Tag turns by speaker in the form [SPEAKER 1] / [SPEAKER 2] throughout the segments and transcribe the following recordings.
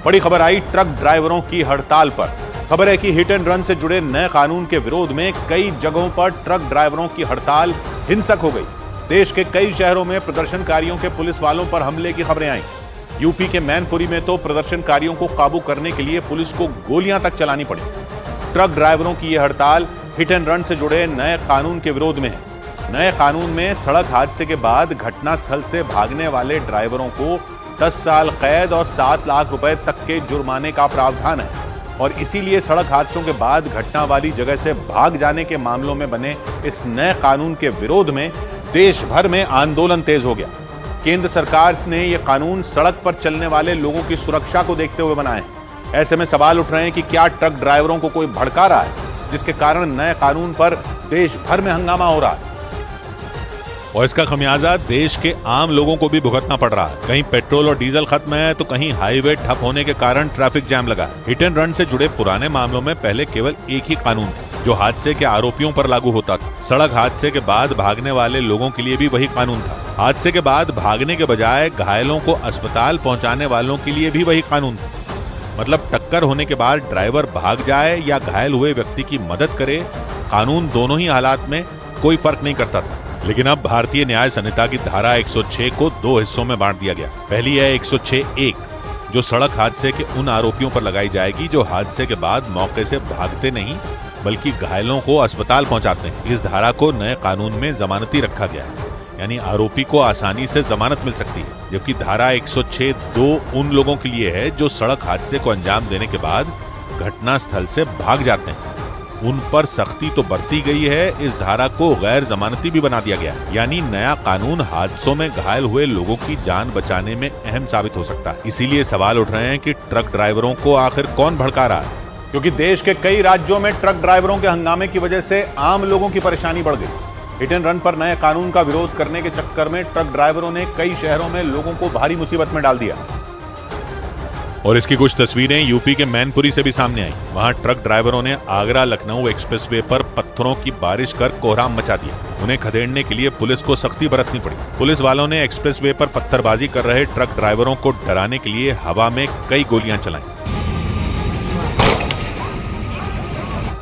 [SPEAKER 1] बड़ी खबर आई ट्रक ड्राइवरों की हड़ताल पर। खबर है कि हिट एंड रन से जुड़े नए कानून के विरोध में कई जगहों पर ट्रक ड्राइवरों की हड़ताल हिंसक हो गई। देश के कई शहरों में प्रदर्शनकारियों के पुलिस वालों पर हमले की खबरें आई। यूपी के मैनपुरी में तो प्रदर्शनकारियों को काबू करने के लिए पुलिस को गोलियां तक चलानी पड़ी। ट्रक ड्राइवरों की यह हड़ताल हिट एंड रन से जुड़े नए कानून के विरोध में है। नए कानून में सड़क हादसे के बाद घटनास्थल से भागने वाले ड्राइवरों को 10 साल कैद और 7 लाख रुपए तक के जुर्माने का प्रावधान है और इसीलिए सड़क हादसों के बाद घटना वाली जगह से भाग जाने के मामलों में बने इस नए कानून के विरोध में देश भर में आंदोलन तेज हो गया। केंद्र सरकार ने यह कानून सड़क पर चलने वाले लोगों की सुरक्षा को देखते हुए बनाए हैं। ऐसे में सवाल उठ रहे हैं कि क्या ट्रक ड्राइवरों को कोई भड़का रहा है जिसके कारण नए कानून पर देश भर में हंगामा हो रहा है और इसका खमियाजा देश के आम लोगों को भी भुगतना पड़ रहा है। कहीं पेट्रोल और डीजल खत्म है तो कहीं हाईवे ठप होने के कारण ट्रैफिक जैम लगा है। हिट एंड रन से जुड़े पुराने मामलों में पहले केवल एक ही कानून था जो हादसे के आरोपियों पर लागू होता था। सड़क हादसे के बाद भागने वाले लोगों के लिए भी वही कानून था। हादसे के बाद भागने के बजाय घायलों को अस्पताल पहुंचाने वालों के लिए भी वही कानून था। मतलब टक्कर होने के बाद ड्राइवर भाग जाए या घायल हुए व्यक्ति की मदद करे, कानून दोनों ही हालात में कोई फर्क नहीं करता था। लेकिन अब भारतीय न्याय संहिता की धारा 106 को 2 हिस्सों में बांट दिया गया। पहली है 106(1) जो सड़क हादसे के उन आरोपियों पर लगाई जाएगी जो हादसे के बाद मौके से भागते नहीं बल्कि घायलों को अस्पताल पहुंचाते हैं। इस धारा को नए कानून में जमानती रखा गया है, यानी आरोपी को आसानी से जमानत मिल सकती है। जबकि धारा 106(2) उन लोगों के लिए है जो सड़क हादसे को अंजाम देने के बाद घटनास्थल से भाग जाते हैं। उन पर सख्ती तो बरती गई है, इस धारा को गैर जमानती भी बना दिया गया। यानी नया कानून हादसों में घायल हुए लोगों की जान बचाने में अहम साबित हो सकता है। इसीलिए सवाल उठ रहे हैं कि ट्रक ड्राइवरों को आखिर कौन भड़का रहा है, क्योंकि देश के कई राज्यों में ट्रक ड्राइवरों के हंगामे की वजह से आम लोगों की परेशानी बढ़ गई। हिट एंड रन पर नए कानून का विरोध करने के चक्कर में ट्रक ड्राइवरों ने कई शहरों में लोगों को भारी मुसीबत में डाल दिया और इसकी कुछ तस्वीरें यूपी के मैनपुरी से भी सामने आई। वहां ट्रक ड्राइवरों ने आगरा लखनऊ एक्सप्रेसवे पर पत्थरों की बारिश कर कोहराम मचा दिया। उन्हें खदेड़ने के लिए पुलिस को सख्ती बरतनी पड़ी। पुलिस वालों ने एक्सप्रेसवे पर पत्थरबाजी कर रहे ट्रक ड्राइवरों को डराने के लिए हवा में कई गोलियां चलाई।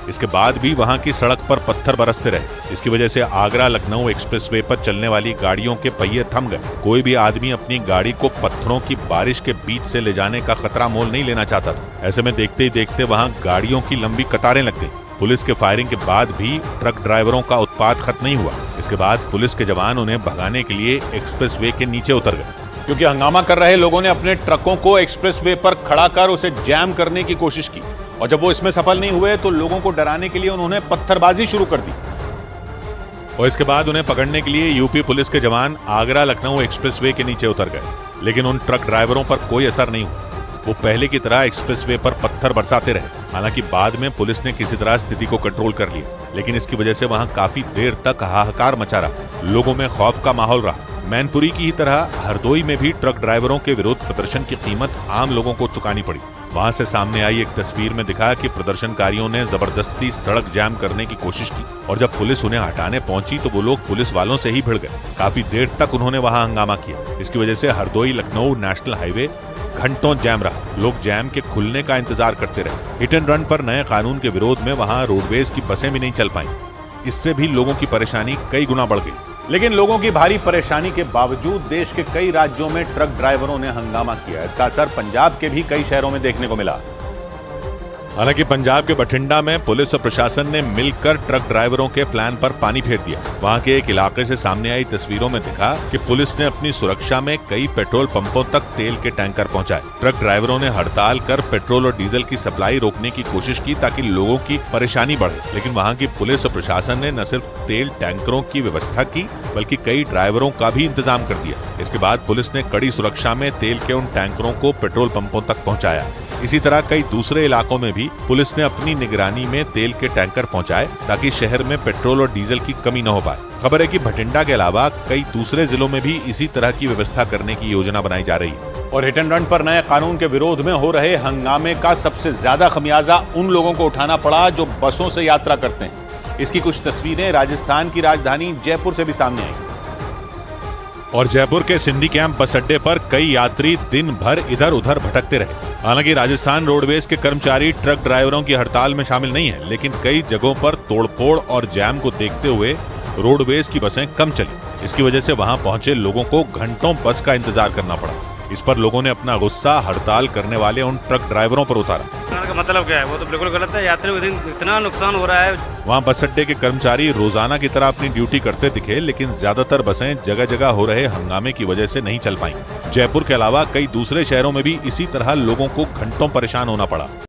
[SPEAKER 1] इसके बाद भी वहां की सड़क पर पत्थर बरसते रहे। इसकी वजह से आगरा लखनऊ एक्सप्रेसवे पर चलने वाली गाड़ियों के पहिए थम गए। कोई भी आदमी अपनी गाड़ी को पत्थरों की बारिश के बीच से ले जाने का खतरा मोल नहीं लेना चाहता था। ऐसे में देखते ही देखते वहां गाड़ियों की लंबी कतारें लग गई। पुलिस के फायरिंग के बाद भी ट्रक ड्राइवरों का उत्पात खत्म नहीं हुआ। इसके बाद पुलिस के जवान उन्हें भगाने के लिए एक्सप्रेसवे के नीचे उतर गए, क्योंकि हंगामा कर रहे लोगों ने अपने ट्रकों को एक्सप्रेसवे पर खड़ा कर उसे जैम करने की कोशिश की और जब वो इसमें सफल नहीं हुए तो लोगों को डराने के लिए उन्होंने पत्थरबाजी शुरू कर दी और इसके बाद उन्हें पकड़ने के लिए यूपी पुलिस के जवान आगरा लखनऊ एक्सप्रेसवे के नीचे उतर गए। लेकिन उन ट्रक ड्राइवरों पर कोई असर नहीं हुआ। वो पहले की तरह एक्सप्रेसवे पर पत्थर बरसाते रहे। हालांकि बाद में पुलिस ने किसी तरह स्थिति को कंट्रोल कर लिया, लेकिन इसकी वजह से वहां काफी देर तक हाहाकार मचा रहा। लोगों में खौफ का माहौल रहा। मैनपुरी की ही तरह हरदोई में भी ट्रक ड्राइवरों के विरोध प्रदर्शन की कीमत आम लोगों को चुकानी पड़ी। वहां से सामने आई एक तस्वीर में दिखा कि प्रदर्शनकारियों ने जबरदस्ती सड़क जाम करने की कोशिश की और जब पुलिस उन्हें हटाने पहुंची तो वो लोग पुलिस वालों से ही भिड़ गए। काफी देर तक उन्होंने वहां हंगामा किया। इसकी वजह से हरदोई लखनऊ नेशनल हाईवे घंटों जैम रहा। लोग जैम के खुलने का इंतजार करते रहे। हिट एंड रन पर नए कानून के विरोध में वहां रोडवेज की बसें भी नहीं चल पाई। इससे भी लोगों की परेशानी कई गुना बढ़ गई। लेकिन लोगों की भारी परेशानी के बावजूद देश के कई राज्यों में ट्रक ड्राइवरों ने हंगामा किया। इसका असर पंजाब के भी कई शहरों में देखने को मिला। हालांकि पंजाब के बठिंडा में पुलिस और प्रशासन ने मिलकर ट्रक ड्राइवरों के प्लान पर पानी फेर दिया। वहां के एक इलाके से सामने आई तस्वीरों में दिखा कि पुलिस ने अपनी सुरक्षा में कई पेट्रोल पंपों तक तेल के टैंकर पहुंचाए। ट्रक ड्राइवरों ने हड़ताल कर पेट्रोल और डीजल की सप्लाई रोकने की कोशिश की ताकि लोगों की परेशानी बढ़े। लेकिन वहां की पुलिस और प्रशासन ने न सिर्फ तेल टैंकरों की व्यवस्था की बल्कि कई ड्राइवरों का भी इंतजाम कर दिया। इसके बाद पुलिस ने कड़ी सुरक्षा में तेल के उन टैंकरों को पेट्रोल पंपों तक पहुंचाया। इसी तरह कई दूसरे इलाकों में भी पुलिस ने अपनी निगरानी में तेल के टैंकर पहुंचाए ताकि शहर में पेट्रोल और डीजल की कमी न हो पाए। खबर है कि बठिंडा के अलावा कई दूसरे जिलों में भी इसी तरह की व्यवस्था करने की योजना बनाई जा रही है। और हिट एंड रन पर नए कानून के विरोध में हो रहे हंगामे का सबसे ज्यादा खमियाजा उन लोगों को उठाना पड़ा जो बसों से यात्रा करते हैं। इसकी कुछ तस्वीरें राजस्थान की राजधानी जयपुर से भी सामने आई। और जयपुर के सिंधी कैंप बस अड्डे पर कई यात्री दिन भर इधर उधर भटकते रहे। हालांकि राजस्थान रोडवेज के कर्मचारी ट्रक ड्राइवरों की हड़ताल में शामिल नहीं है, लेकिन कई जगहों पर तोड़फोड़ और जैम को देखते हुए रोडवेज की बसें कम चली। इसकी वजह से वहां पहुंचे लोगों को घंटों बस का इंतजार करना पड़ा। इस पर लोगों ने अपना गुस्सा हड़ताल करने वाले उन ट्रक ड्राइवरों पर उतारा।
[SPEAKER 2] का मतलब क्या है? वो तो बिल्कुल गलत है। यात्रियों को इतना नुकसान हो रहा है।
[SPEAKER 1] वहां बस अड्डे के कर्मचारी रोजाना की तरह अपनी ड्यूटी करते दिखे, लेकिन ज्यादातर बसें जगह जगह हो रहे हंगामे की वजह से नहीं चल पाईं। जयपुर के अलावा कई दूसरे शहरों में भी इसी तरह लोगों को घंटों परेशान होना पड़ा।